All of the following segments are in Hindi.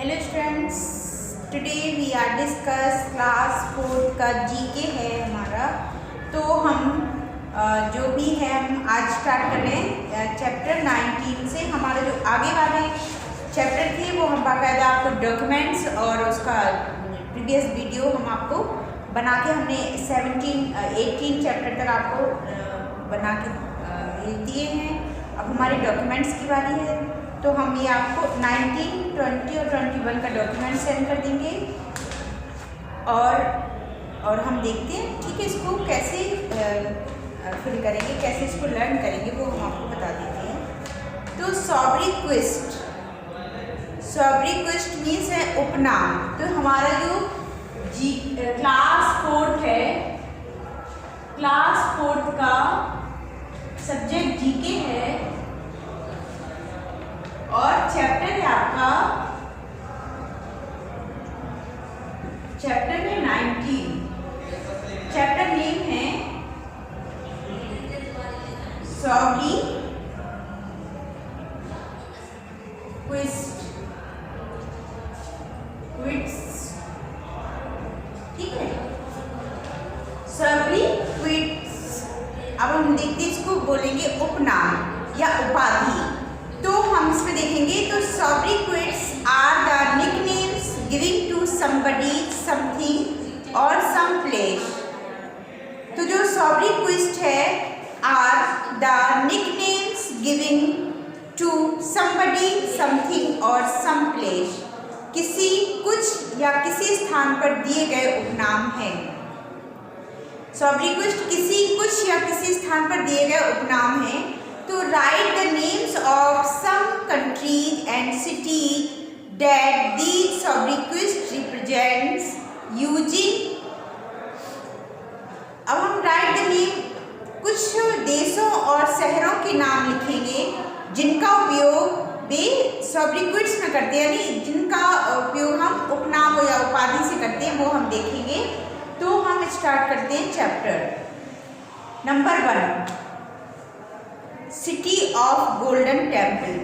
Hello students, today we are discuss class 4 का जीके है हमारा। तो हम जो भी है हम आज स्टार्ट कर रहे हैं चैप्टर 19 से। हमारे जो आगे वाले चैप्टर थे वो हम बाकायदा आपको डॉक्यूमेंट्स और उसका प्रीवियस वीडियो हम आपको बना के हमने 18 चैप्टर तक आपको बना के भेज दिए हैं। अब हमारे डॉक्यूमेंट्स की बारी है, तो हम ये आपको 19, 20 और 21 का डॉक्यूमेंट सेंड कर देंगे और हम देखते हैं, ठीक है, इसको कैसे फिल करेंगे, कैसे इसको लर्न करेंगे वो हम आपको बता देते हैं। तो सॉब्रीक्विस्ट मीन्स है उपनाम। तो हमारा जो क्लास 4 है, क्लास 4 का सब्जेक्ट जीके है और चैप्टर है आपका चैप्टर में 19। चैप्टर नेम है सॉब्रीक्विस्ट। ठीक है, सॉब्रीक्विस्ट। अब हम देखते हैं, इसको बोलेंगे उपनाम या उपाधि। तो हम इसमें देखेंगे, तो sobriquets are the nicknames giving to somebody, something और सम प्लेस। तो जो सॉब्रीक्विस्ट है are the nicknames giving to somebody, something और सम प्लेस। किसी, कुछ या किसी स्थान पर दिए गए उपनाम हैं। सॉब्रीक्विस्ट किसी, कुछ या किसी स्थान पर दिए गए उपनाम हैं। To write the names of some countries and cities that these sobriquets represents using। अब हम write the name, कुछ देशों और शहरों के नाम लिखेंगे जिनका उपयोग वे sobriquets में करते हैं, यानी जिनका उपयोग हम उपनाम या उपाधि से करते हैं, वो हम देखेंगे। तो हम स्टार्ट करते हैं chapter number 1, city of golden temple.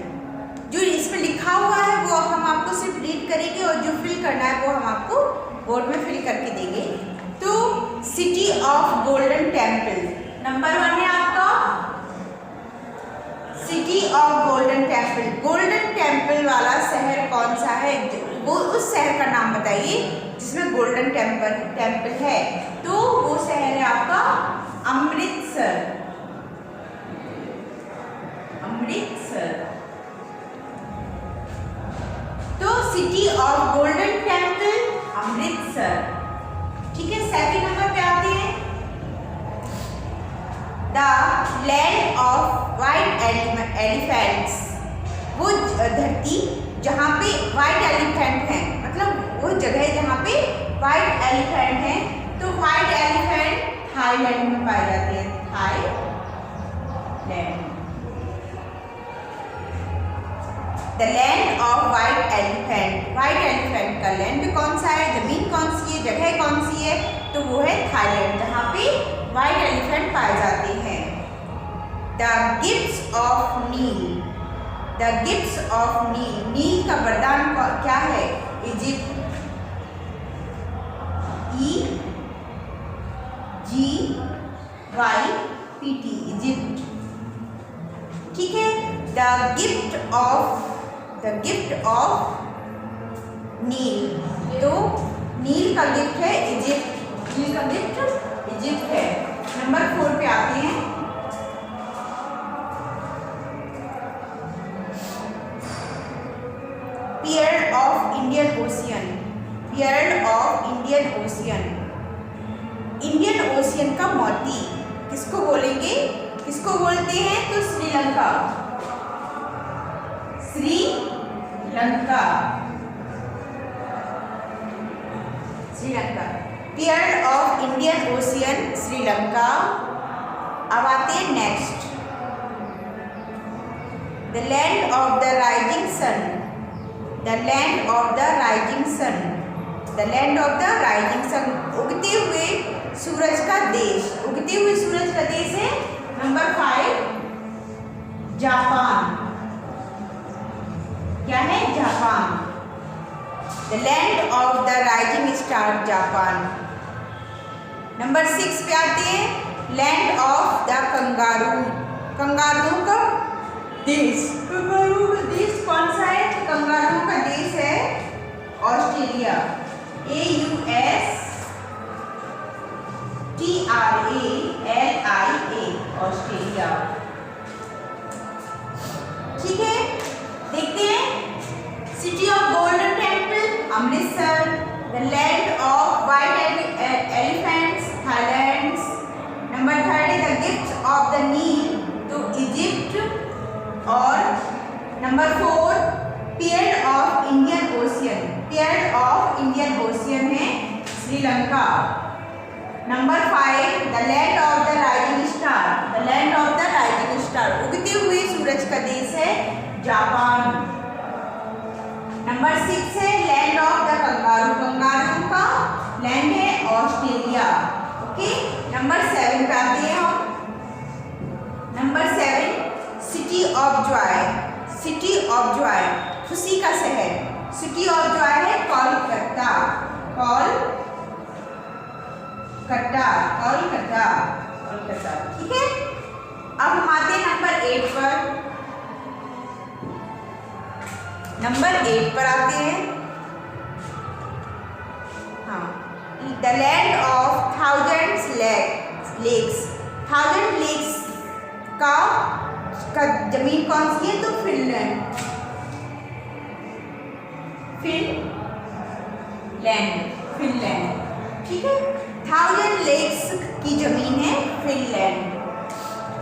जो इसमें लिखा हुआ है वो हम आपको सिर्फ रीड करेंगे और जो फिल करना है वो हम आपको बोर्ड में फिल करके देंगे। तो city of golden temple number 1 है आपका city of golden temple. Golden temple वाला शहर कौन सा है, वो उस शहर का नाम बताइए जिसमें गोल्डन टेम्पल है। तो वो शहर है आपका अमृतसर। तो city of golden temple Amritsar. ठीक है, सेकंड नंबर पे आते हैं, the land of white elephants. वो धरती जहाँ पे व्हाइट एलिफेंट है, मतलब वो जगह जहाँ पे व्हाइट एलिफेंट है। तो व्हाइट एलिफेंट थाईलैंड में पाए जाते हैं, Thailand. The land of white elephant. White elephant का लैंड कौन सा है, जमीन कौन सी है, जगह कौन सी है, तो वो है थाईलैंड, जहाँ पे व्हाइट एलिफेंट पाए जाते हैं। The gifts of Nile. The gifts of Nile. Nile का वरदान क्या है, इजिप्ट। EGYPT, Egypt. ठीक है, द गिफ्ट ऑफ नील। तो नील का गिफ्ट है इजिप्ट, नील का गिफ्ट इजिप्ट है। नंबर 4 पे आते हैं, pearl of Indian ocean. Pearl of Indian Ocean. Indian Ocean का मोती किसको बोलेंगे, किसको बोलते हैं, तो Sri Lanka. Sri Lanka pearl of Indian Ocean, Sri Lanka. अब आते हैं next, the land of the rising sun. The land of the rising sun. The land of the rising sun, उगते हुए सूरज का देश। उगते हुए सूरज का देश है नंबर 5, जापान। क्या है, Japan. The land of the rising star Japan. Number 6 पे आते हैं land of the kangaroo. Kangaroo का देश, कंगारू का देश कौन सा है? कंगारू का देश है ऑस्ट्रेलिया। AUSTRALIA Australia. ठीक है, देखते हैं city of golden temple Amritsar, the land of white elephants Thailand. Number 30 the gift of the Nile to Egypt. और number 4 pearl of Indian ocean, pearl of Indian ocean है Sri Lanka. Number 5 the land of the rising star, the land of the rising star उगते हुए सूरज का देश है जापान। नंबर 6 है land of the kangaroo, kangaroo का लैंड है ऑस्ट्रेलिया। ओके, नंबर 7 पे आते हैं हम। Number 7 city of Joy, city of Joy खुशी का शहर, सिटी ऑफ जॉय है कोलकाता, कोलकाता। ठीक है, अब हम आते हैं नंबर 8 पर। नंबर 8 पर आते हैं, हाँ, the land of thousands lakes, thousand lakes का जमीन कौन सी है? तो फिनलैंड, फिनलैंड। ठीक है, 1000 लेक्स की जमीन है फिनलैंड।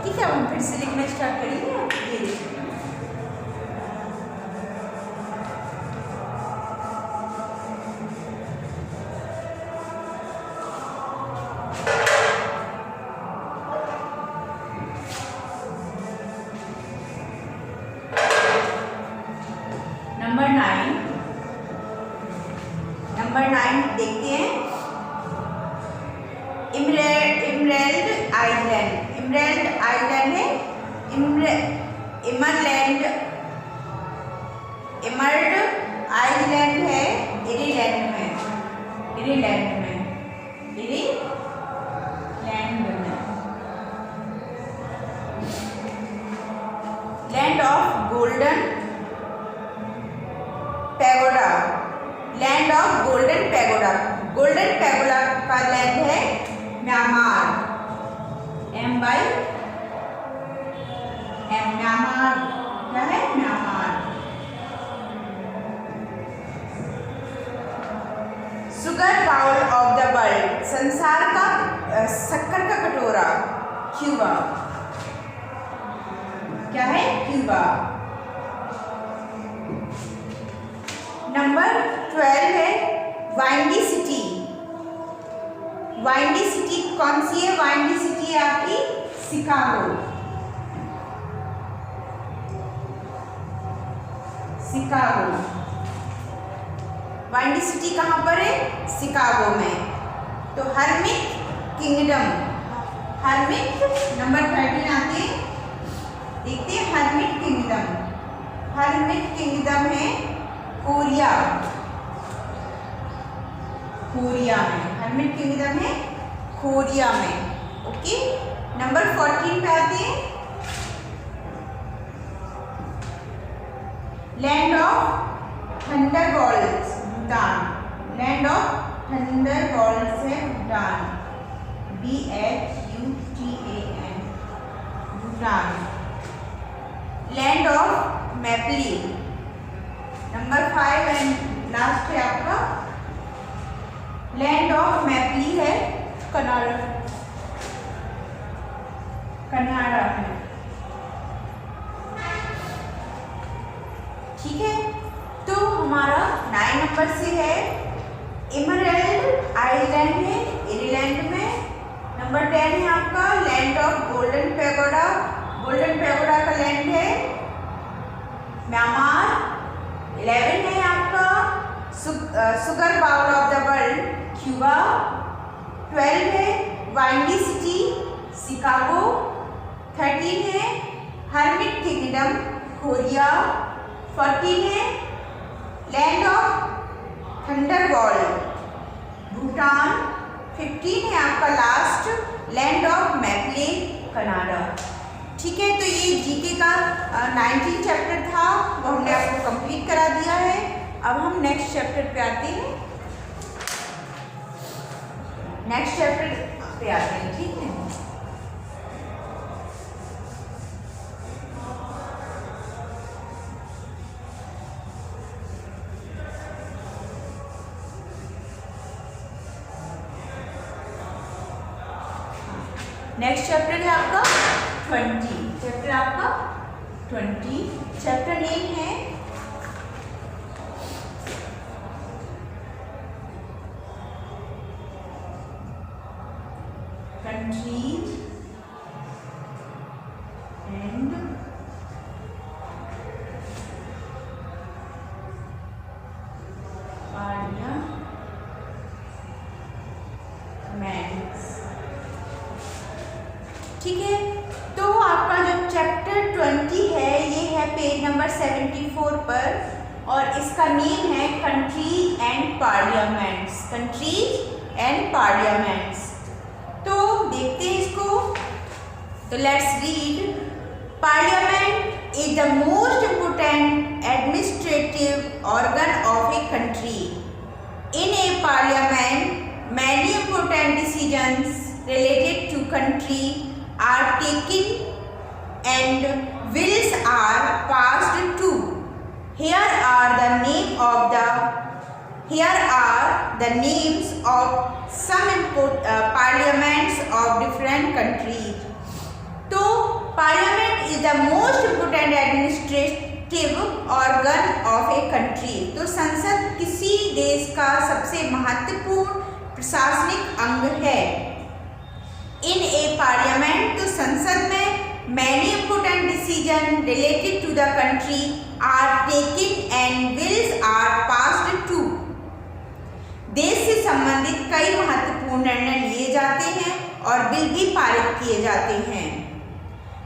ठीक है, अब हम फिर से लिखना स्टार्ट करेंगे। ये देखिए नंबर 9 देखते हैं इमरल्ड आइलैंड, इमरल्ड आइलैंड है इमरलैंड, इमर्ल्ड आइलैंड है इरीलैंड में, इरीलैंड में। Land of golden pagoda, land of golden pagoda, golden pagoda का लैंड है म्यांमार, MYM, म्यांमार। क्या है? Myanmar. Sugar bowl of the world, संसार का शक्कर का कटोरा, क्यूबा। क्या है? क्यूबा। नंबर 12 है वाइंडी सिटी, वाइंडी सिटी कौन सी है? वाइंडी सिटी है आपकी शिकागो, शिकागो। वाइंडी सिटी कहाँ पर है? शिकागो में। तो हर्मिट किंगडम, हर्मिट नंबर 13 आते हैं, देखते हैं हर्मिट किंगडम, हर्मिट किंगडम है कोरिया, कोरिया में, हर्मिट किंगडम है कोरिया में। ओके, नंबर 14 पे आते हैं land of thunderbolts Bhutan, land of thunderbolts है Bhutan, BHUTAN Bhutan. Land of maple, number 5 and last है आपका लैंड ऑफ मैपली है कनाडा, कनाडा है। ठीक है, तो हमारा 9 नंबर से है इमरल्ड आइलैंड है इरीलैंड में। नंबर 10 है आपका land of golden pagoda, golden pagoda का लैंड है म्यांमार। 11 है आपका sugar bowl of the world Cuba. 12 है वाइंडी सिटी शिकागो। 13 है हर्मिट किंगडम कोरिया। 14 है लैंड ऑफ थंडरवॉल। भूटान 15 है आपका लास्ट, लैंड ऑफ मैप्ले कनाडा। ठीक है, तो ये जीके का 19 चैप्टर था, वो हमने आपको कंप्लीट करा दिया है। अब हम नेक्स्ट चैप्टर पे आते हैं, नेक्स्ट चैप्टर पे आते हैं। ठीक है, नेक्स्ट चैप्टर है आपका 20, चैप्टर आपका 20, चैप्टर नेम है कंट्रीज एंड पार्लियामेंट्स। ठीक है, तो आपका जो चैप्टर 20 है ये है पेज नंबर 74 पर, और इसका नेम है countries and parliaments, countries and parliaments. तो देखते हैं इसको, तो let's read. Parliament is the most important administrative organ of a country. In A parliament many important decisions related to country are taken and bills are passed too. Here are the names of some parliaments of different countries. तो parliament is the most important administrative organ of a country. तो संसद किसी देश का सबसे महत्वपूर्ण प्रशासनिक अंग है। इन ए पार्लियामेंट, तो संसद में many important decision related to the country are taken and bills are passed to. देश से संबंधित कई महत्वपूर्ण निर्णय लिए जाते हैं और बिल भी पारित किए जाते हैं।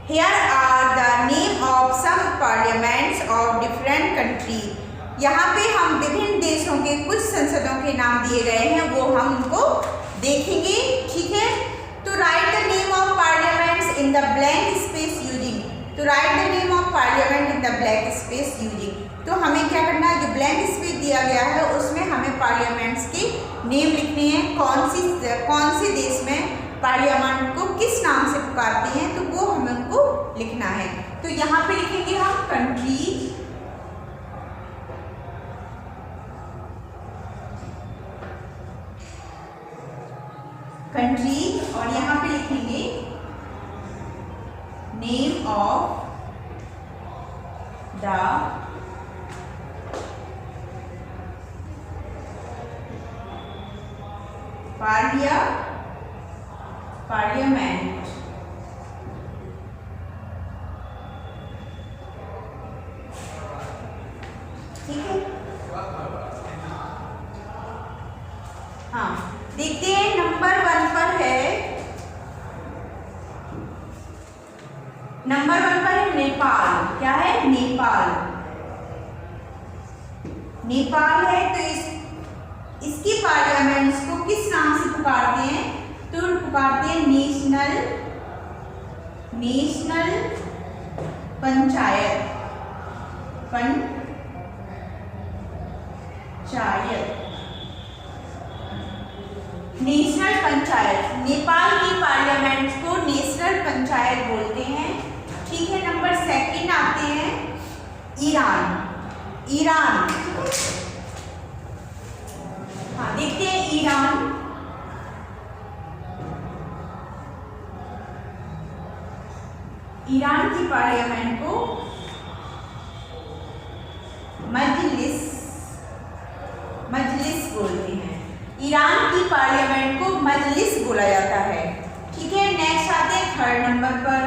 Here are the name of some parliaments of different country. यहाँ पे हम विभिन्न देशों के कुछ संसदों के नाम दिए गए हैं, वो हम उनको देखेंगे। ठीक है, तो write the name of parliaments in the blank space using. तो write the name of parliament in the blank space using. तो हमें क्या करना है, जो ब्लैंक स्पेस दिया गया है उसमें हमें पार्लियामेंट्स के नेम लिखने हैं, कौन से देश में पार्लियामेंट को किस नाम से पुकारते हैं, तो वो हमें उनको लिखना है। तो यहाँ पे लिखेंगे हम कंट्री, और यहाँ पे लिखेंगे नेम ऑफ द पार्लियामेंट। ठीक है, हाँ देखते हैं नंबर 1 पर है, नंबर 1 पर है नेपाल। क्या है, नेपाल। नेपाल है, तो इसकी पार्लियामेंट्स को किस नाम से पुकारते हैं, तो पुकारते हैं नेशनल पंचायत। नेशनल पंचायत, नेपाल की पार्लियामेंट को नेशनल पंचायत बोलते हैं। ठीक है, नंबर 2 आते हैं ईरान। हाँ देखते हैं ईरान। ईरान की पार्लियामेंट को मजलिस बोलते हैं। ईरान की पार्लियामेंट को मजलिस बोला जाता है। ठीक है, नेक्स्ट आते हैं 3rd नंबर पर।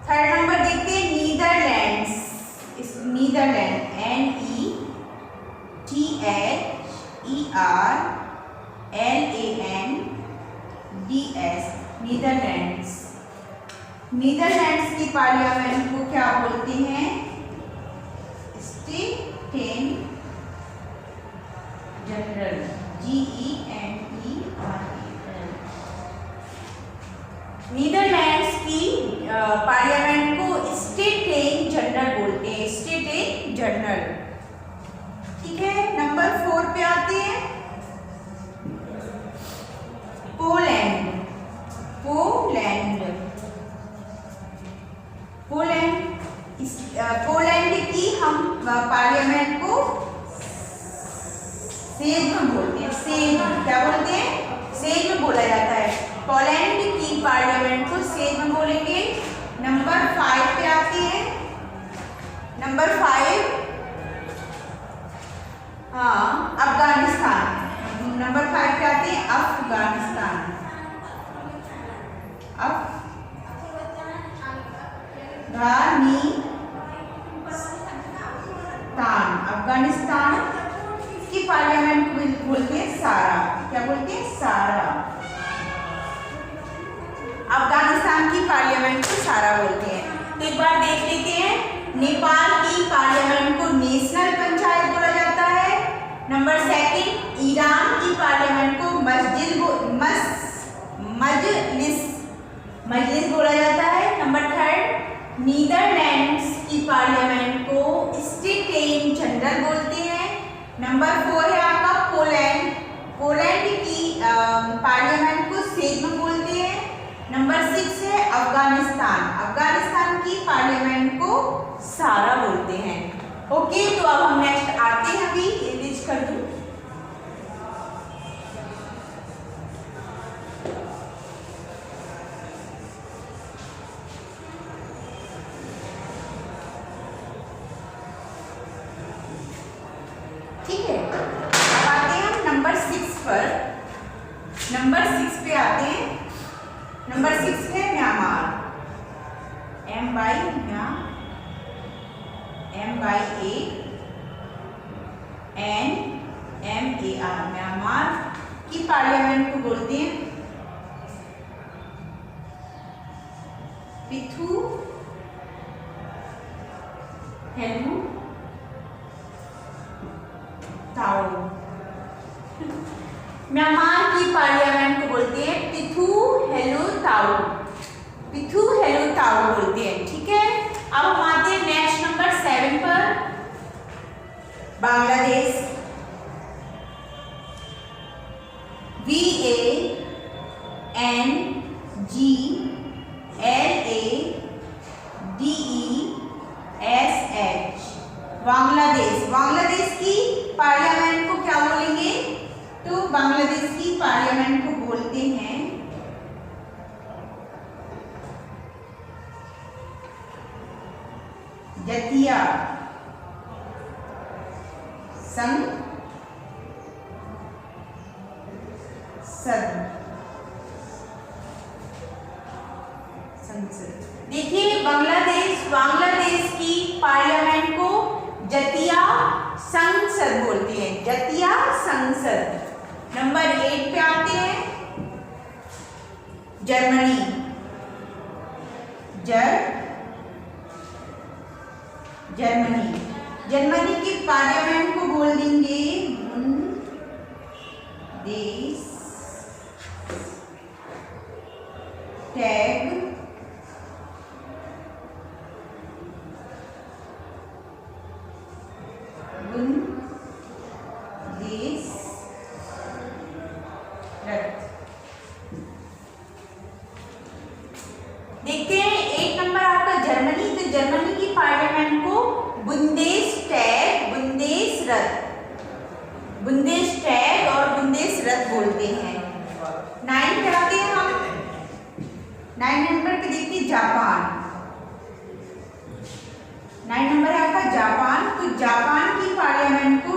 3rd नंबर देखते हैं Netherlands. Netherland NETHERLANDS, Netherlands. Netherlands की पार्लियामेंट को क्या बोलते हैं, जनरल, GENERAL। नीदरलैंड्स की पार्लियामेंट को स्टेट जनरल बोलते हैं, स्टेट जनरल। ठीक है, नंबर 4 पे आते हैं। पोलैंड, पोलैंड की हम पार्लियामेंट को सेम बोलते हैं, सेम क्या बोलते हैं, सेम बोला जाता है। पोलैंड की पार्लियामेंट को सेम बोलेंगे। नंबर 5 पे आते हैं। नंबर 5 अफगानिस्तान। नंबर 5 पे आते हैं अफगानिस्तान। अफगानिस्तान की पार्लियामेंट को बोलते हैं सारा। क्या बोलते हैं, सारा। अफगानिस्तान की पार्लियामेंट को सारा बोलते हैं। तो एक बार देख लेते हैं। नेपाल की पार्लियामेंट को नेशनल पंचायत बोला जाता है। नंबर 2 ईरान की पार्लियामेंट को मजलिस बोला जाता है। नंबर 3 नीदरलैंड्स की पार्लियामेंट को स्टेट जनरल बोलते हैं। नंबर 4 है आपका पोलैंड की पार्लियामेंट को सेम बोलते हैं। नंबर 6 है अफगानिस्तान की पार्लियामेंट को सारा बोलते हैं। ओके, तो अब हम नेक्स्ट आते हैं। अभी लिस्ट कर दूं। ठीक है, अब आते हैं हम नंबर 6 पर। नंबर 6 पे आते हैं। नंबर 6 है म्यांमार, MYANMAR। म्यांमार की पार्लियामेंट को बोलते हैं पिथु हेलु ताओ। म्यांमार की पार्लियामेंट को बोलते हैं पिथु हेलु ताओ बोलते हैं। ठीक है, अब हम आते हैं नेक्स्ट नंबर 7 पर। बांग्लादेश, BANGLADESH। बांग्लादेश की पार्लियामेंट को क्या बोलेंगे, तो बांग्लादेश की पार्लियामेंट को बोलते हैं जतिया संसद। देखिए, बांग्लादेश की पार्लियामेंट को जतिया संसद बोलते हैं, जतिया संसद। नंबर 8 पे आते हैं जर्मनी, जर्मनी की पार्लियामेंट को बोल देंगे देश टैग देश देखते हैं 1 नंबर आपका जर्मनी। तो जर्मनी की पार्लियामेंट को बुंदेशटैग और बुंदेसरत बोलते हैं। 9 पे आते हैं हम। 9 नंबर पे देखते हैं जापान। 9 नंबर है आपका जापान। तो जापान की पार्लियामेंट को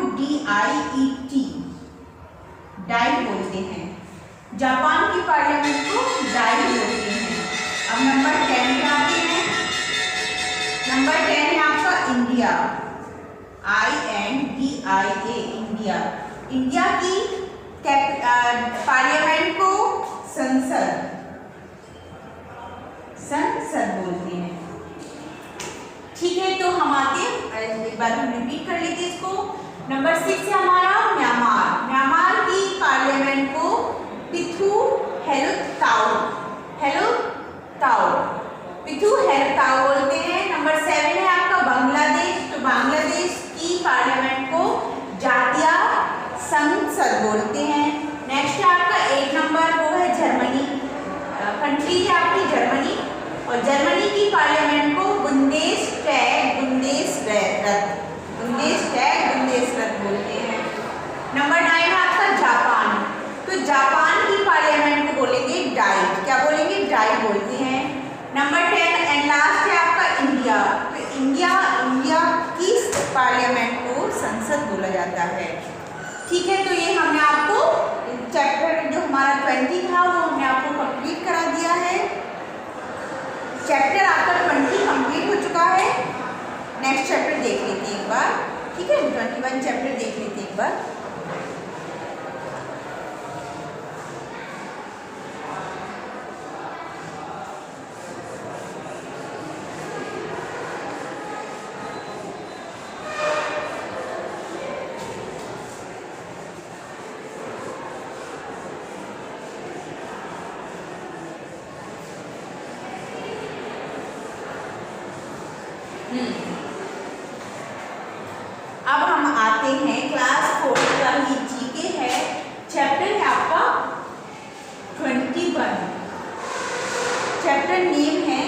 डाई बोलते हैं। जापान की पार्लियामेंट को डाई बोलते हैं। अब नंबर 10 पे आते हैं। नंबर 10 है आपका इंडिया, INDIA। इंडिया की पार्लियामेंट को संसद बोलते हैं। ठीक है, तो हम आते हैं एक बार हम रिपीट कर लेते हैं इसको। नंबर 6 है हमारा म्यांमार। म्यांमार की पार्लियामेंट को पिथु हेलुताओ बोलते हैं। नंबर 7 है आपका बांग्लादेश। तो बांग्लादेश की पार्लियामेंट को जातीय संसद बोलते हैं। नेक्स्ट है आपका 8 नंबर, वो है जर्मनी। कंट्री है आपकी जर्मनी, और जर्मनी की पार्लियामेंट को बुंदेसटैग बोलते हैं। नंबर 9 है आपका जापान। तो जापान की पार्लियामेंट को बोलेंगे डाइट। क्या बोलेंगे? डाइट बोलते हैं। नंबर 10 एंड लास्ट है आपका इंडिया। तो इंडिया की पार्लियामेंट को संसद बोला जाता है। ठीक है, तो ये हमने आपको चैप्टर जो हमारा 20 था वो हमने आपको कंप्लीट करा दिया है। चैप्टर आपका 20 कंप्लीट हो चुका है। नेक्स्ट चैप्टर देख लेते हैं एक बार। ठीक है, 21 चैप्टर देख लेते हैं एक बार। अब हम आते हैं क्लास 4 का ही जीके है। चैप्टर है आपका 21। चैप्टर नेम है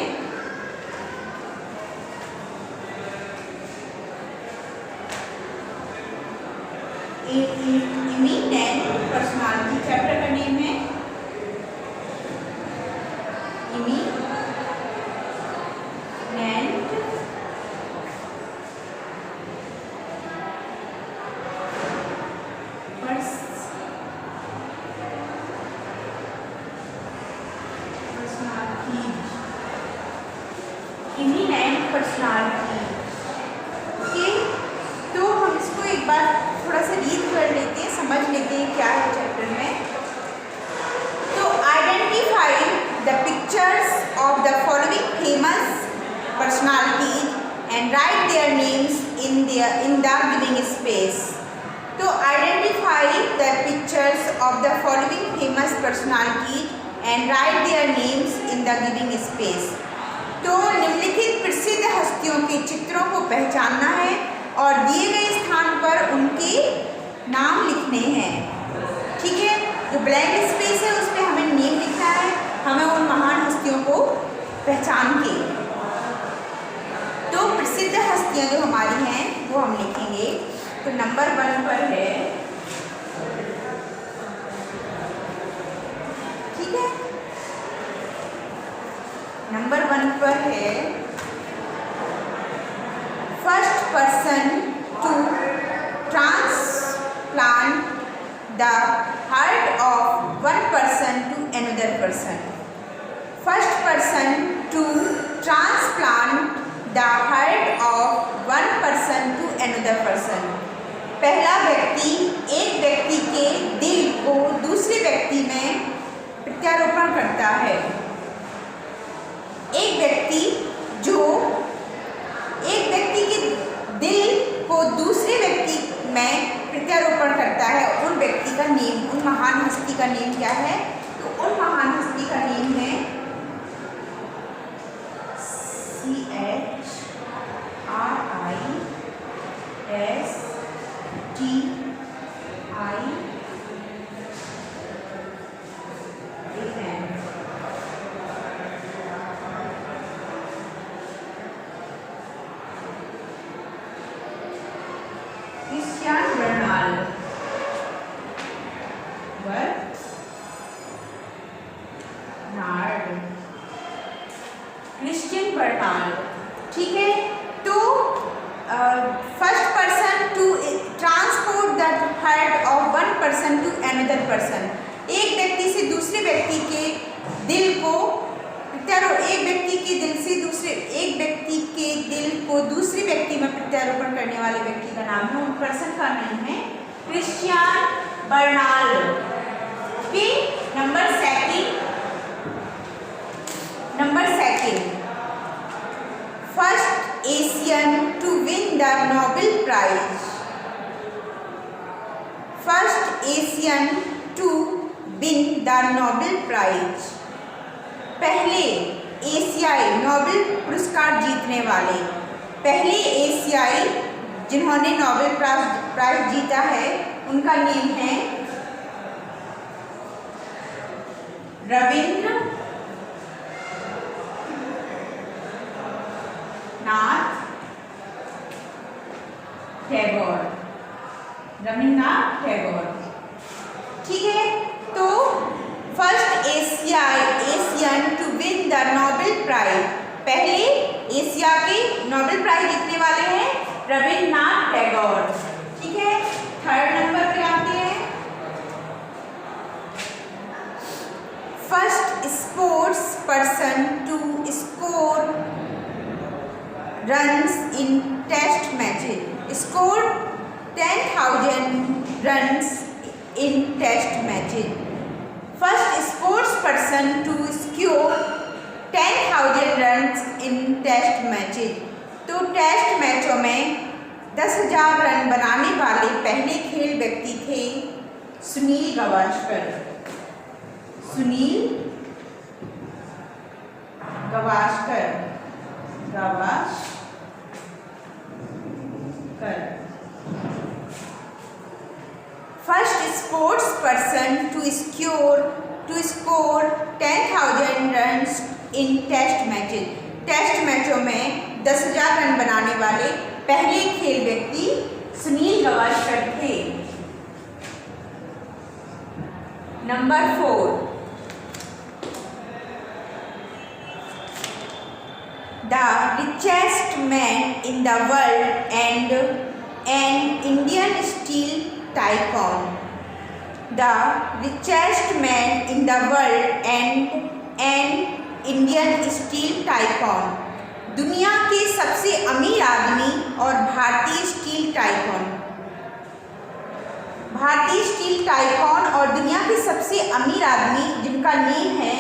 इमिनेंट पर्सनालिटी। चैप्टर का नेम है इमिनेंट पर्सनालिटी। ओके, तो हम इसको एक बार थोड़ा सा रीड कर लेते हैं, समझ लेते हैं क्या है चैप्टर में। तो identify the pictures of the following famous personalities and write their names in the giving space. तो identify the pictures of the following famous personalities and write their names in the giving space. तो निम्नलिखित प्रसिद्ध हस्तियों के चित्रों को पहचानना है और दिए गए स्थान पर उनके नाम लिखने हैं। ठीक है, जो ब्लैंक स्पेस है उस पर हमें नेम लिखना है, हमें उन महान हस्तियों को पहचान के। तो प्रसिद्ध हस्तियां जो हमारी हैं वो हम लिखेंगे। तो नंबर 1 पर है, ठीक है, नंबर 1 पर है first person to transplant the heart of one person to another person. First person to transplant the heart of one person to another person. पहला व्यक्ति एक व्यक्ति के दिल को दूसरे व्यक्ति में प्रत्यारोपण करता है। एक व्यक्ति के दिल को दूसरे व्यक्ति में प्रत्यारोपण करता है, उन व्यक्ति का नेम, उन महान हस्ती का नेम क्या है? तो उन महान हस्ती का नेम है क्रिस्टियान बर्नार्ड। क्रिस्टियन बर्नार्ड, ठीक है। तो first person to transport the heart of one person to another person. एक व्यक्ति से दूसरे व्यक्ति के दिल को एक व्यक्ति के दिल को दूसरे व्यक्ति में प्रत्यारोपण करने वाले व्यक्ति का नाम है, उन पर्सन का नाम है क्रिस्टियान बर्नार्ड। नंबर सेकंड फर्स्ट Asian to win the Nobel Prize. First Asian to win the Nobel Prize. पहले एशियाई नोबेल पुरस्कार जीतने वाले, पहले एशियाई जिन्होंने नोबेल प्राइज जीता है उनका नेम है रविंद्रनाथ टैगोर। रविंद्रनाथ टैगोर, ठीक है। तो first Asian to win the Nobel prize, पहले एशिया के नोबेल प्राइज जीतने वाले हैं रविंद्रनाथ टैगोर, ठीक है। थर्ड नंबर पे आते हैं, first sports person to score runs in test matches, score 10,000 runs in test matches. First sports person to score 10,000 runs in test matches. तो टेस्ट मैचों में 10,000 रन बनाने वाले पहले खेल व्यक्ति थे Sunil Gavaskar. Sunil Gavaskar, first sports person to score 10,000 runs in test matches. Test मैचों में 10,000 रन बनाने वाले पहले खेल व्यक्ति सुनील गावस्कर थे। Number 4, the richest man in the world and an Indian steel tycoon. The richest man in the world and an Indian steel tycoon. दुनिया के सबसे अमीर आदमी और भारतीय स्टील टाइकॉन। भारतीय स्टील टाइकॉन और दुनिया के सबसे अमीर आदमी जिनका नेम है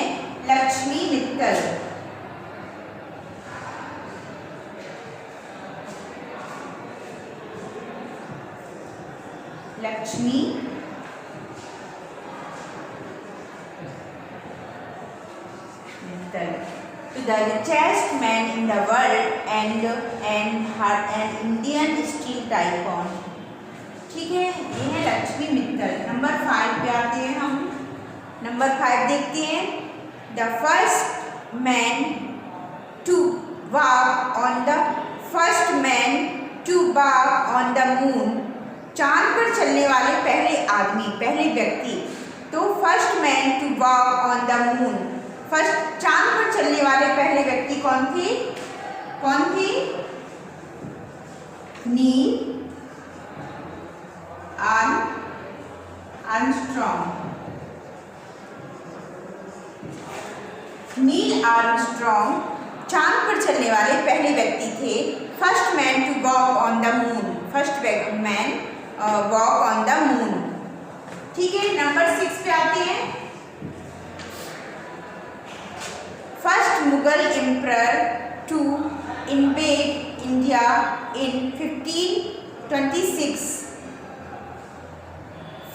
लक्ष्मी मित्तल। लक्ष्मी मित्तल। तो the richest man in the world and an Indian steel tycoon, ठीक है, ये है लक्ष्मी मित्तल। नंबर 5 पे आते हैं हम। नंबर 5 देखते हैं, the first man to walk on the moon. चांद पर चलने वाले पहले आदमी, पहले व्यक्ति। तो first man to walk on the moon, first चांद पर चलने वाले पहले व्यक्ति कौन थे? Neil Armstrong. नील आर्मस्ट्रॉन्ग चांद पर चलने वाले पहले व्यक्ति थे। First man to walk on the moon, first man walk on the moon, ठीक है। नंबर 6 पे आते हैं, first Mughal emperor to invade India in 1526।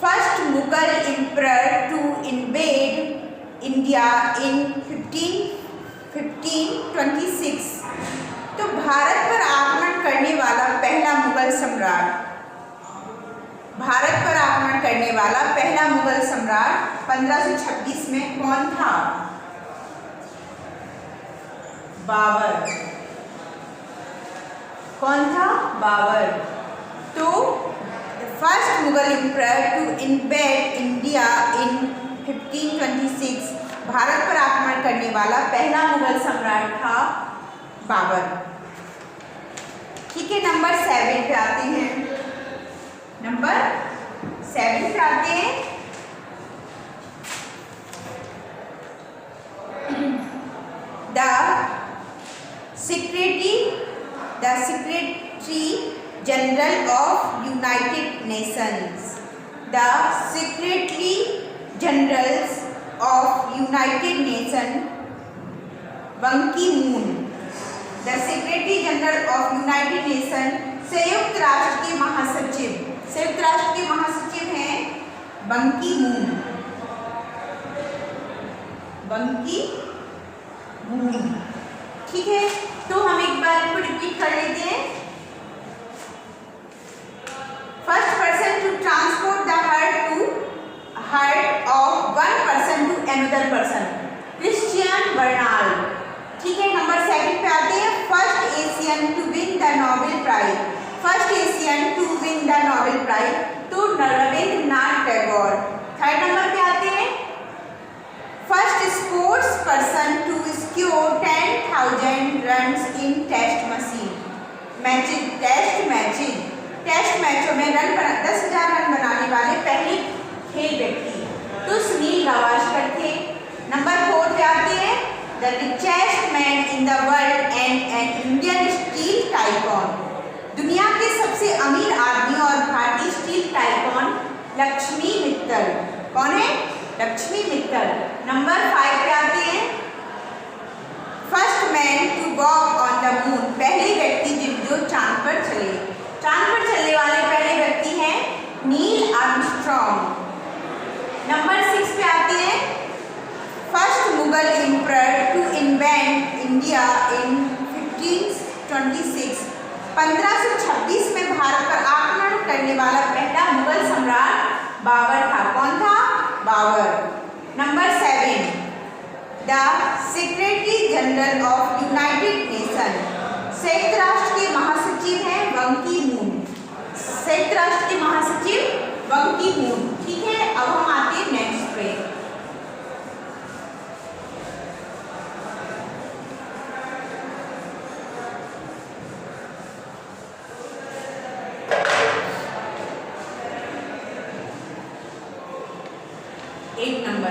First Mughal emperor to invade India in 1526। तो भारत पर आक्रमण करने वाला पहला मुगल सम्राट, भारत पर आक्रमण करने वाला पहला मुगल सम्राट 1526 में कौन था? बाबर। कौन था? बाबर। तो first Mughal emperor to invade India in 1526, भारत पर आक्रमण करने वाला पहला मुगल सम्राट था बाबर, ठीक है। नंबर 7 पे आते हैं। नंबर 7 पे आते हैं, the secretary general of united nations. The secretary generals of united nation Ban Ki moon. The secretary general general of united nation, संयुक्त राष्ट्र के महासचिव, संयुक्त राष्ट्र के महासचिव हैं बन की मून, बन की मून। ठीक है, तो हम एक बार इसको रिपीट कर लेते हैं। First person to transport the heart of one person to another person, Christian Bernard. ठीक है, नंबर 7 पे आते हैं। First Asian to win the Nobel prize, first Asian to win the Nobel prize तो रविंद्रनाथ टैगोर। थर्ड नंबर पे आते हैं। First sports person to score 10,000 runs in test machine matches, test मैचों में 10,000 रन बनाने वाले पहले खेल व्यक्ति तो सुनील गावस्कर थे। नंबर 4 पे आते हैं। The richest man in the world and an Indian steel tycoon, दुनिया के सबसे अमीर आदमी और भारतीय स्टील टाइकॉन लक्ष्मी मित्तल। कौन है? लक्ष्मी मित्तल। नंबर 5 पे आते हैं। First man to walk on the moon, पहले व्यक्ति जो चांद पर चले, चांद पर चलने वाले पहले व्यक्ति हैं नील आर्मस्ट्रॉन्ग। नंबर 6 पे आते हैं। First Mughal emperor to invent India in 1526, 1526 में भारत पर आक्रमण करने वाला पहला मुगल सम्राट बाबर था। कौन था? Babur. Number 7, the secretary general of united nation, संयुक्त राष्ट्र के महासचिव हैं बन की मून, संयुक्त राष्ट्र के महासचिव बन की मून। ठीक है, अब हम आते हैं नेक्स्ट पे। एक नंबर